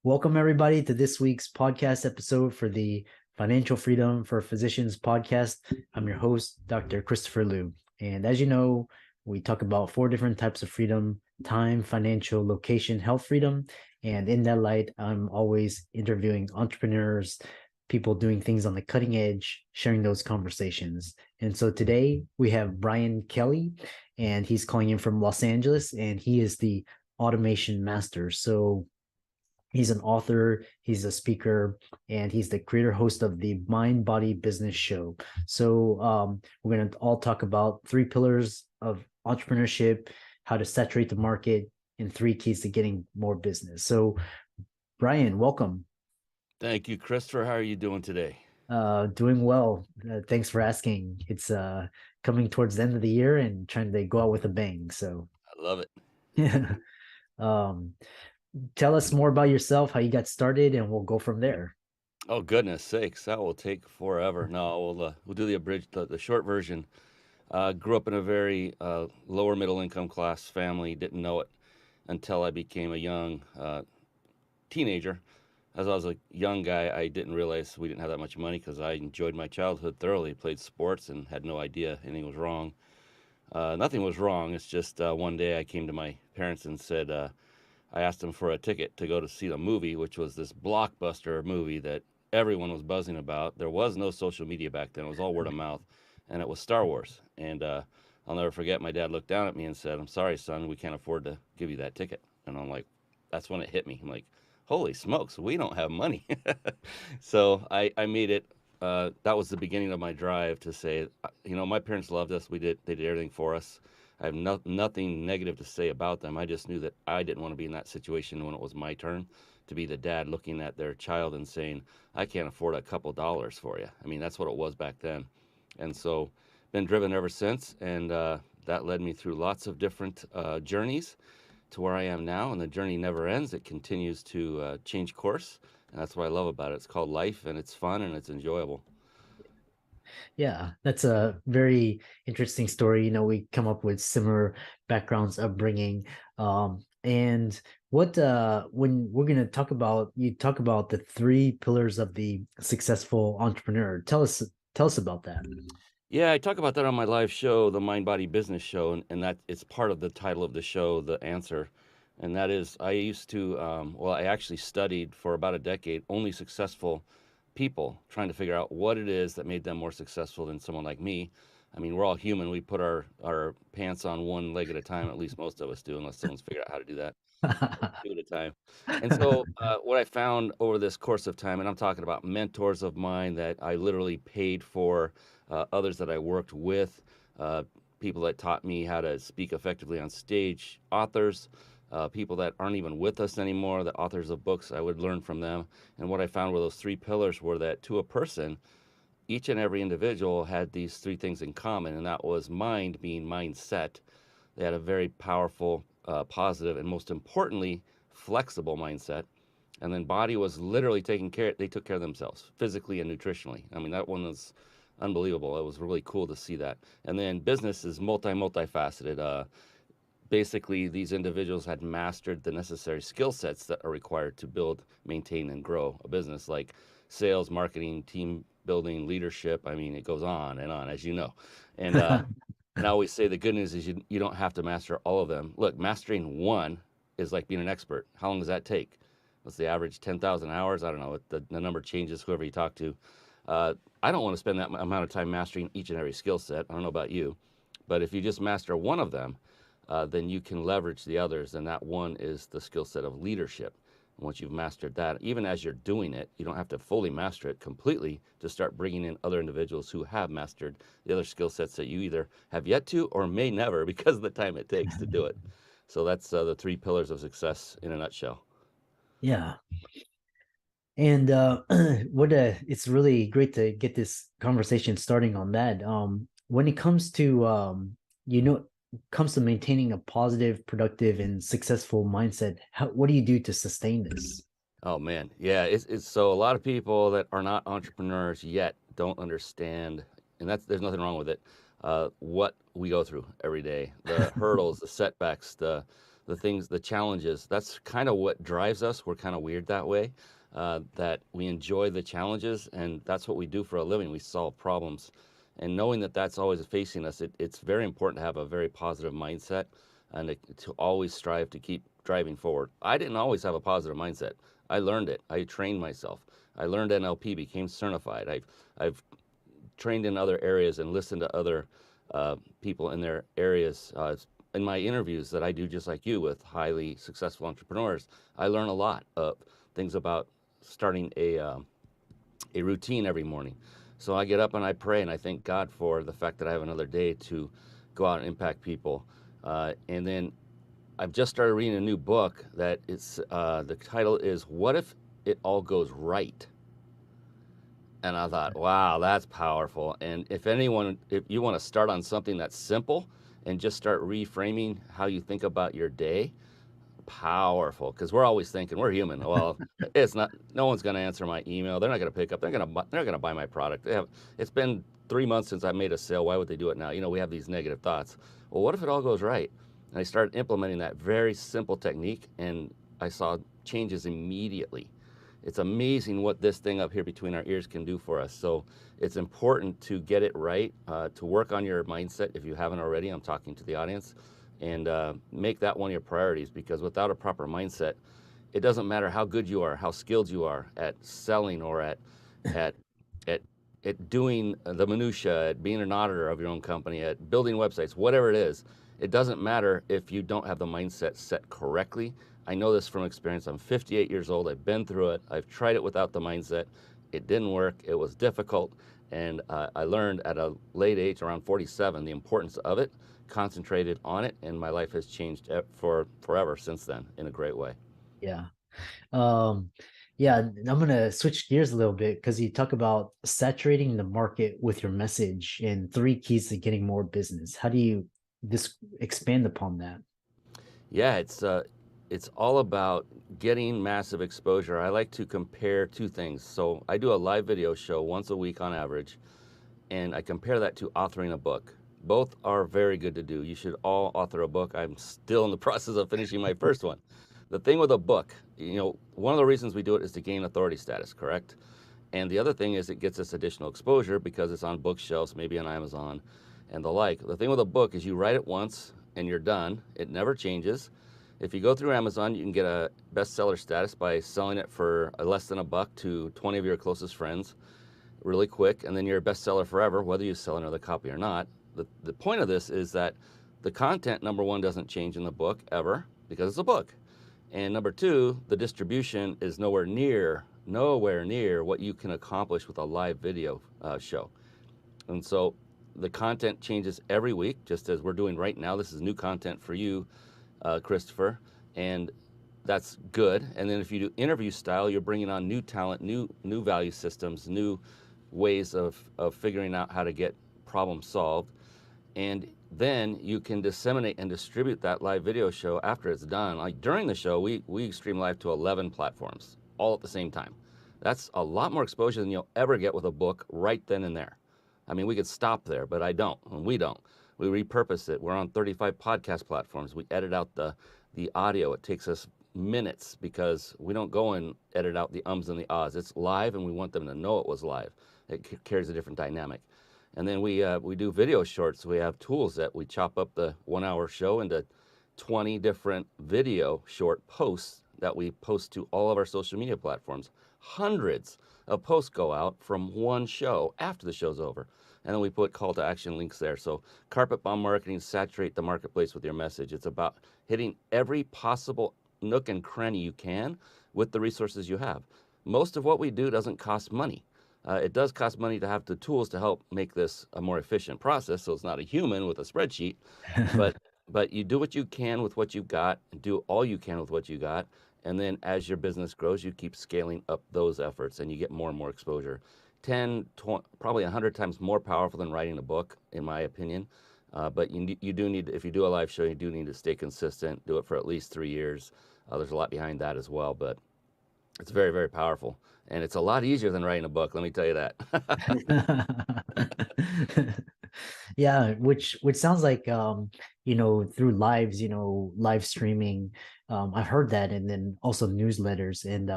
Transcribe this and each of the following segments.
Welcome, everybody, to this week's podcast episode for the Financial Freedom for Physicians podcast. I'm your host, Dr. Christopher Liu. And as you know, we talk about 4 different types of freedom: time, financial, location, health freedom. And in that light, I'm always interviewing entrepreneurs, people doing things on the cutting edge, sharing those conversations. And so today we have Brian Kelly, and he's calling in from Los Angeles, and he is the automation master. So he's an author, he's a speaker, and he's the creator host of the Mind Body Business Show. So we're going to all talk about 3 pillars of entrepreneurship, how to saturate the market, and 3 keys to getting more business. So Brian, welcome. Thank you, Christopher. How are you doing today? Doing well. Thanks for asking. It's coming towards the end of the year and trying to go out with a bang. So I love it. yeah. um, tell us more about yourself, how you got started, and we'll go from there. Oh, goodness sakes, that will take forever. No, we'll do the abridged, the short version. Grew up in a very lower middle income class family. Didn't know it until I became a young teenager. As I was a young guy, I didn't realize we didn't have that much money because I enjoyed my childhood thoroughly. Played sports and had no idea anything was wrong. Nothing was wrong. It's just one day I came to my parents and said, I asked them for a ticket to go to see the movie, which was this blockbuster movie that everyone was buzzing about. There was no social media back then. It was all word of mouth. And it was Star Wars. And I'll never forget, my dad looked down at me and said, "I'm sorry, son, we can't afford to give you that ticket." And I'm like, that's when it hit me. I'm like, holy smokes, we don't have money. So I made it. That was the beginning of my drive to say, my parents loved us. They did everything for us. I have nothing negative to say about them. I just knew that I didn't want to be in that situation when it was my turn to be the dad looking at their child and saying, "I can't afford a couple dollars for you." I mean, that's what it was back then. And so, been driven ever since. And that led me through lots of different journeys to where I am now. And the journey never ends, it continues to change course. And that's what I love about it. It's called life, and it's fun, and it's enjoyable. Yeah, that's a very interesting story. We come up with similar backgrounds, upbringing. And what when we're gonna talk about you talk about the 3 pillars of the successful entrepreneur. Tell us about that. Yeah, I talk about that on my live show, the Mind Body Business Show, and that it's part of the title of the show, The Answer. And that is, I used to, I actually studied for about a decade only successful people, trying to figure out what it is that made them more successful than someone like me. I mean, we're all human. We put our pants on one leg at a time, at least most of us do, unless someone's figured out how to do that. 2 at a time. And so, what I found over this course of time, and I'm talking about mentors of mine that I literally paid for, others that I worked with, uh, people that taught me how to speak effectively on stage, authors, people that aren't even with us anymore, the authors of books, I would learn from them. And what I found were those 3 pillars were that to a person, each and every individual had these 3 things in common, and that was mind being mindset. They had a very powerful, positive, and most importantly, flexible mindset. And then body was literally taking care. They took care of themselves physically and nutritionally. I mean, that one was unbelievable. It was really cool to see that. And then business is multifaceted. Basically, these individuals had mastered the necessary skill sets that are required to build, maintain, and grow a business, like sales, marketing, team building, leadership. I mean, it goes on, as you know. And and I always say the good news is you don't have to master all of them. Look, mastering one is like being an expert. How long does that take? What's the average? 10,000 hours? I don't know. The number changes whoever you talk to. I don't want to spend that amount of time mastering each and every skill set. I don't know about you. But if you just master one of them, then you can leverage the others. And that one is the skill set of leadership. And once you've mastered that, even as you're doing it, you don't have to fully master it completely to start bringing in other individuals who have mastered the other skill sets that you either have yet to or may never because of the time it takes to do it. So that's the 3 pillars of success in a nutshell. Yeah. And what it's really great to get this conversation starting on that. When it comes to comes to maintaining a positive, productive, and successful mindset, what do you do to sustain this? Oh man, yeah, it's so a lot of people that are not entrepreneurs yet don't understand, and that's there's nothing wrong with it. What we go through every day, the hurdles, the setbacks, the things, the challenges. That's kind of what drives us. We're kind of weird that way, that we enjoy the challenges, and that's what we do for a living. We solve problems. And knowing that that's always facing us, it's very important to have a very positive mindset and to always strive to keep driving forward. I didn't always have a positive mindset. I learned it. I trained myself. I learned NLP, became certified. I've trained in other areas and listened to other people in their areas. In my interviews that I do, just like you, with highly successful entrepreneurs, I learn a lot of things about starting a routine every morning. So I get up and I pray and I thank God for the fact that I have another day to go out and impact people. And then I've just started reading a new book that it's the title is "What If It All Goes Right?" And I thought, wow, that's powerful. And if you want to start on something that's simple and just start reframing how you think about your day, powerful. Because we're always thinking we're human. Well, it's not. No one's going to answer my email. They're not going to pick up. They're going to buy my product. It's been 3 months since I made a sale. Why would they do it now? We have these negative thoughts. Well, what if it all goes right? And I started implementing that very simple technique, and I saw changes immediately. It's amazing what this thing up here between our ears can do for us. So it's important to get it right, to work on your mindset if you haven't already. I'm talking to the audience, and make that one of your priorities, because without a proper mindset, it doesn't matter how good you are, how skilled you are at selling, or at at at doing the minutia, at being an auditor of your own company, at building websites, whatever it is. It doesn't matter if you don't have the mindset set correctly. I know this from experience. I'm 58 years old. I've been through it. I've tried it without the mindset. It didn't work. It was difficult. And I learned at a late age, around 47, the importance of it, concentrated on it, and my life has changed for forever since then in a great way. Yeah. Um, yeah, I'm gonna switch gears a little bit because you talk about saturating the market with your message and 3 keys to getting more business. How do you just expand upon that? Yeah, it's all about getting massive exposure. I like to compare two things. So I do a live video show once a week on average, and I compare that to authoring a book. Both are very good to do. You should all author a book. I'm still in the process of finishing my first one. The thing with a book, one of the reasons we do it is to gain authority status, correct? And the other thing is it gets us additional exposure because it's on bookshelves, maybe on Amazon and the like. The thing with a book is you write it once and you're done. It never changes. If you go through Amazon, you can get a bestseller status by selling it for less than $1 to 20 of your closest friends really quick, and then you're a bestseller forever, whether you sell another copy or not. The point of this is that the content, number one, doesn't change in the book ever because it's a book. And number two, the distribution is nowhere near what you can accomplish with a live video show. And so the content changes every week, just as we're doing right now. This is new content for you, Christopher, and that's good. And then if you do interview style, you're bringing on new talent, new value systems, new ways of figuring out how to get problems solved. And then you can disseminate and distribute that live video show after it's done. Like during the show, we stream live to 11 platforms all at the same time. That's a lot more exposure than you'll ever get with a book right then and there. I mean, we could stop there, but I don't, and we don't. We repurpose it. We're on 35 podcast platforms. We edit out the audio. It takes us minutes because we don't go and edit out the ums and the ahs. It's live, and we want them to know it was live. It carries a different dynamic. And then we do video shorts. We have tools that we chop up the 1 hour show into 20 different video short posts that we post to all of our social media platforms. Hundreds of posts go out from one show after the show's over. And then we put call to action links there. So carpet bomb marketing, saturate the marketplace with your message. It's about hitting every possible nook and cranny you can with the resources you have. Most of what we do doesn't cost money. It does cost money to have the tools to help make this a more efficient process, so it's not a human with a spreadsheet, but you do what you can with what you've got, and do all you can with what you got, and then as your business grows, you keep scaling up those efforts, and you get more and more exposure. 10, 20, probably 100 times more powerful than writing a book, in my opinion. But you do need, if you do a live show, you do need to stay consistent, do it for at least 3 years. There's a lot behind that as well, but it's very, very powerful. And it's a lot easier than writing a book, let me tell you that. Yeah, which sounds like through lives, live streaming. I've heard that, and then also newsletters. And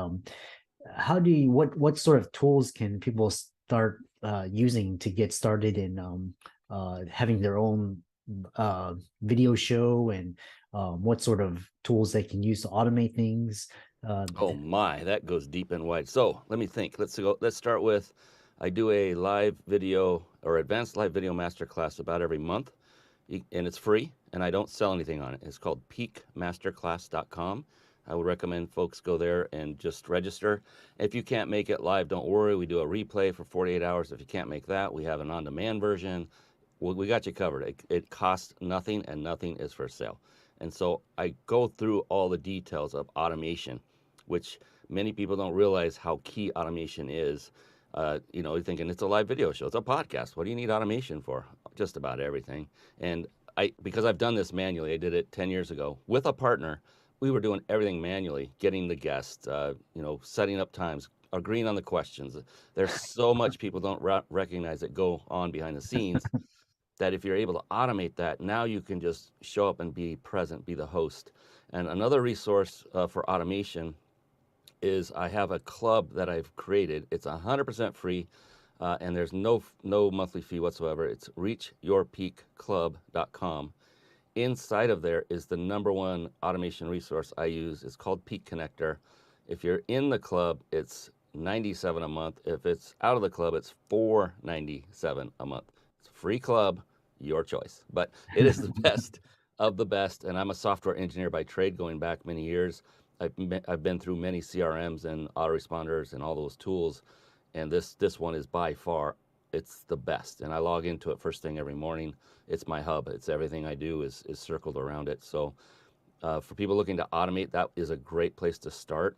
how do you what sort of tools can people start using to get started in having their own video show, and what sort of tools they can use to automate things? Oh my, that goes deep and wide. So let me think. Let's start with I do a live video or advanced live video masterclass about every month, and it's free, and I don't sell anything on it. It's called peakmasterclass.com. I would recommend folks go there and just register. If you can't make it live, don't worry. We do a replay for 48 hours. If you can't make that, we have an on-demand version. We got you covered. It costs nothing, and nothing is for sale. And so I go through all the details of automation, which many people don't realize how key automation is. You're thinking it's a live video show, it's a podcast. What do you need automation for? Just about everything. And because I've done this manually, I did it 10 years ago with a partner. We were doing everything manually, getting the guests, setting up times, agreeing on the questions. There's so much people don't recognize that go on behind the scenes that if you're able to automate that, now you can just show up and be present, be the host. And another resource for automation is I have a club that I've created. It's 100% free, and there's no monthly fee whatsoever. It's reachyourpeakclub.com. Inside of there is the number one automation resource I use. It's called Peak Connector. If you're in the club, it's $97 a month. If it's out of the club, it's $497 a month. It's a free club, your choice. But it is the best of the best. And I'm a software engineer by trade, going back many years. I've been through many CRMs and autoresponders and all those tools, and this one is by far it's the best. And I log into it first thing every morning. It's my hub. It's everything I do is circled around it. So for people looking to automate, that is a great place to start.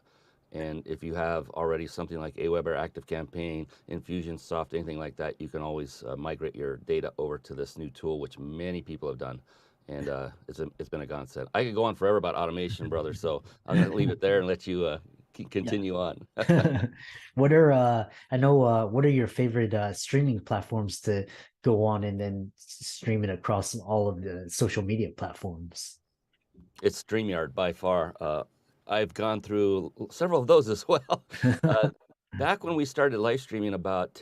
And if you have already something like Aweber, ActiveCampaign, Infusionsoft, anything like that, you can always migrate your data over to this new tool, which many people have done. And it's been a godsend. I could go on forever about automation, brother. So I'm going to leave it there and let you Yeah. continue on. What are your favorite streaming platforms to go on and then stream it across all of the social media platforms? It's StreamYard by far. I've gone through several of those as well. Uh, Back when we started live streaming about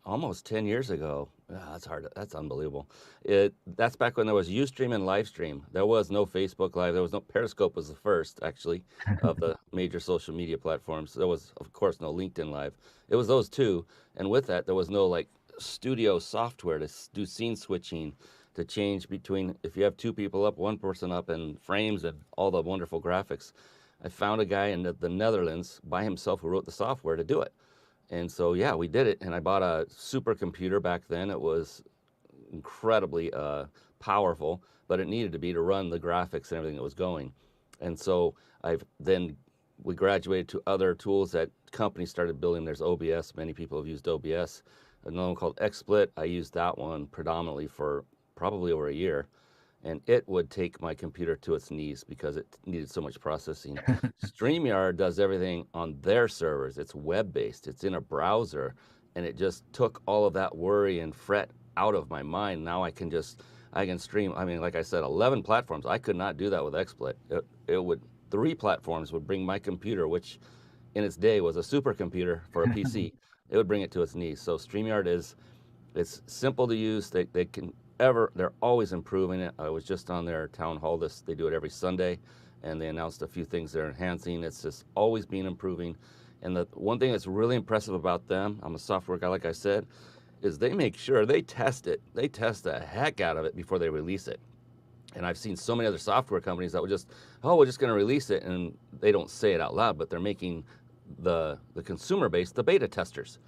almost 10 years ago, that's hard. That's unbelievable. That's back when there was Ustream and Livestream. There was no Facebook Live. There was no Periscope was the first actually of the major social media platforms. There was of course no LinkedIn Live. It was those two, and with that there was no like studio software to do scene switching, to change between if you have two people up, one person up, and frames and all the wonderful graphics. I found a guy in the Netherlands by himself who wrote the software to do it. And so, yeah, we did it. And I bought a supercomputer back then. It was incredibly powerful, but it needed to be to run the graphics and everything that was going. And so we graduated to other tools that companies started building. There's OBS. Many people have used OBS. Another one called XSplit. I used that one predominantly for probably over a year, and it would take my computer to its knees because it needed so much processing. StreamYard does everything on their servers. It's web-based. It's in a browser, and it just took all of that worry and fret out of my mind. Now I can stream. I mean, like I said, 11 platforms. I could not do that with XSplit. It would 3 platforms would bring my computer, which in its day was a supercomputer for a PC. It would bring it to its knees. So StreamYard it's simple to use. They're always improving it. I was just on their town hall. They do it every Sunday, and they announced a few things they're enhancing. It's just always been improving. And the one thing that's really impressive about them, I'm a software guy, like I said, is they make sure they test it. They test the heck out of it before they release it. And I've seen so many other software companies that would we're just going to release it, and they don't say it out loud, but they're making the consumer base the beta testers.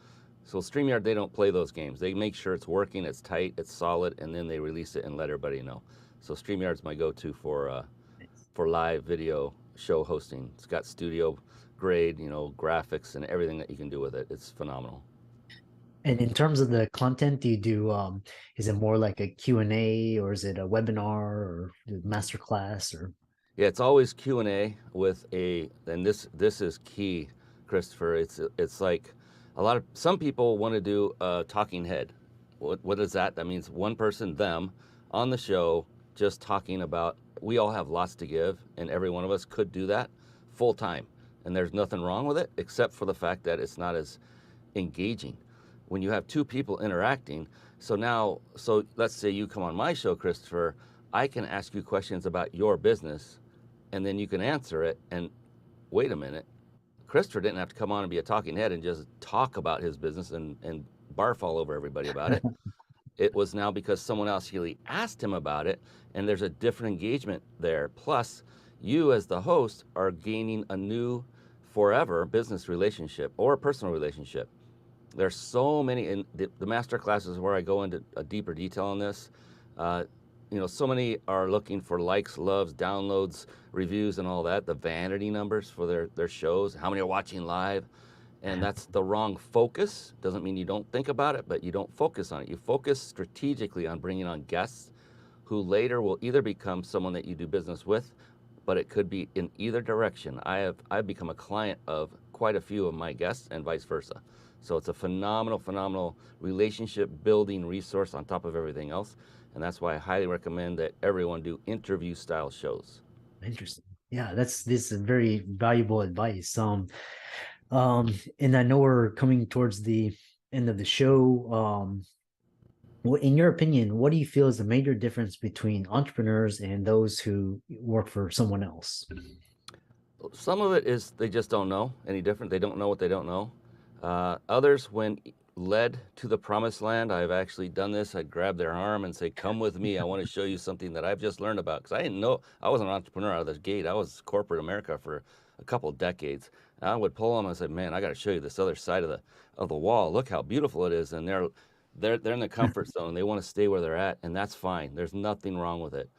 So StreamYard, they don't play those games. They make sure it's working, it's tight, it's solid, and then they release it and let everybody know. So StreamYard's my go-to for live video show hosting. It's got studio grade, graphics and everything that you can do with it. It's phenomenal. And in terms of the content, do you do is it more like a Q&A, or is it a webinar or master class or? Yeah, it's always Q&A and this is key, Christopher. It's like some people want to do a talking head, What is that? That means one person, them, on the show, just talking about. We all have lots to give, and every one of us could do that full time. And there's nothing wrong with it, except for the fact that it's not as engaging. When you have two people interacting, so let's say you come on my show, Christopher, I can ask you questions about your business, and then you can answer it. And wait a minute, Christopher didn't have to come on and be a talking head and just talk about his business and barf all over everybody about it. It was now because someone else really asked him about it, and there's a different engagement there. Plus, you as the host are gaining a new forever business relationship or personal relationship. There's so many in the master classes where I go into a deeper detail on this. Uh, so many are looking for likes, loves, downloads, reviews, and all that. The vanity numbers for their shows, how many are watching live, and that's the wrong focus. Doesn't mean you don't think about it, but you don't focus on it. You focus strategically on bringing on guests who later will either become someone that you do business with, but it could be in either direction. I've become a client of quite a few of my guests and vice versa. So it's a phenomenal relationship building resource on top of everything else. And that's why I highly recommend that everyone do interview style shows. Interesting. Yeah, this is very valuable advice. And I know we're coming towards the end of the show. In your opinion, what do you feel is the major difference between entrepreneurs and those who work for someone else? Some of it is they just don't know any different. They don't know what they don't know. Others, when led to the promised land, I've actually done this. I'd grab their arm and say, "Come with me. I want to show you something that I've just learned about." Because I didn't know. I was an entrepreneur out of the gate. I was corporate America for a couple of decades. And I would pull them and say, "Man, I got to show you this other side of the wall. Look how beautiful it is." And they're in the comfort zone. They want to stay where they're at, and that's fine. There's nothing wrong with it.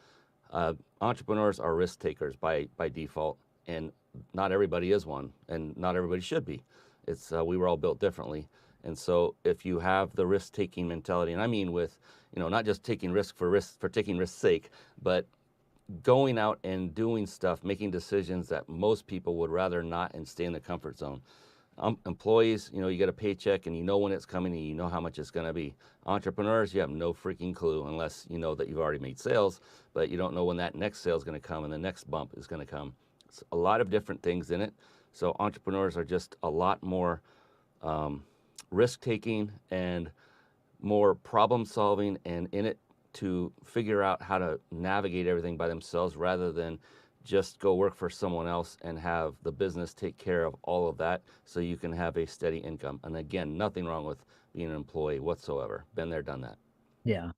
Entrepreneurs are risk takers by default, and not everybody is one, and not everybody should be. It's we were all built differently, and so if you have the risk taking mentality, and I mean with not just taking risk for taking risk's sake, but going out and doing stuff, making decisions that most people would rather not and stay in the comfort zone. Employees, you get a paycheck and you know when it's coming and you know how much it's going to be. Entrepreneurs, you have no freaking clue unless you know that you've already made sales, but you don't know when that next sale is going to come and the next bump is going to come. It's a lot of different things in it. So entrepreneurs are just a lot more risk taking and more problem solving and in it to figure out how to navigate everything by themselves rather than just go work for someone else and have the business take care of all of that so you can have a steady income. And again, nothing wrong with being an employee whatsoever. Been there, done that. Yeah.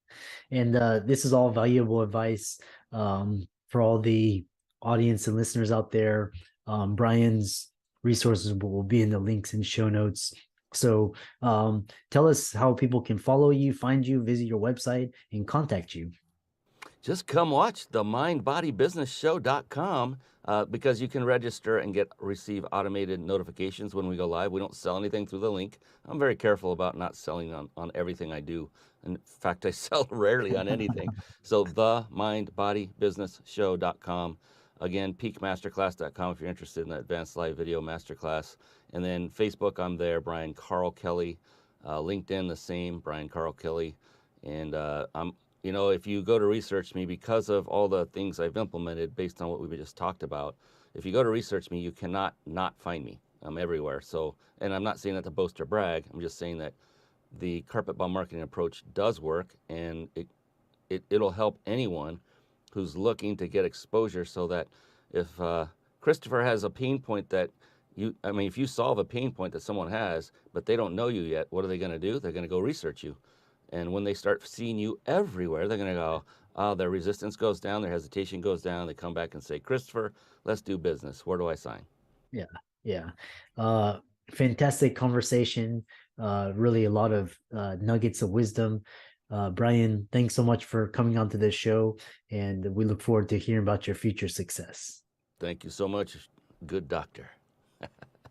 And this is all valuable advice for all the audience and listeners out there. Brian's resources will be in the links and show notes. So tell us how people can follow you, find you, visit your website, and contact you. Just come watch the mindbodybusinessshow.com because you can register and receive automated notifications when we go live. We don't sell anything through the link. I'm very careful about not selling on everything I do. In fact, I sell rarely on anything. So the mindbodybusinessshow.com. Again, peakmasterclass.com if you're interested in the advanced live video masterclass. And then Facebook, I'm there, Brian Carl Kelly. LinkedIn, the same, Brian Carl Kelly. And if you go to research me, because of all the things I've implemented based on what we just talked about, if you go to research me, you cannot not find me. I'm everywhere. So, and I'm not saying that to boast or brag. I'm just saying that the carpet bomb marketing approach does work, and it'll help anyone who's looking to get exposure so that if Christopher has a pain point that if you solve a pain point that someone has, but they don't know you yet, what are they going to do? They're going to go research you. And when they start seeing you everywhere, they're going to go, their resistance goes down, their hesitation goes down. They come back and say, "Christopher, let's do business. Where do I sign?" Yeah. Yeah. Fantastic conversation. Really a lot of nuggets of wisdom. Brian, thanks so much for coming onto this show, and we look forward to hearing about your future success. Thank you so much. Good doctor.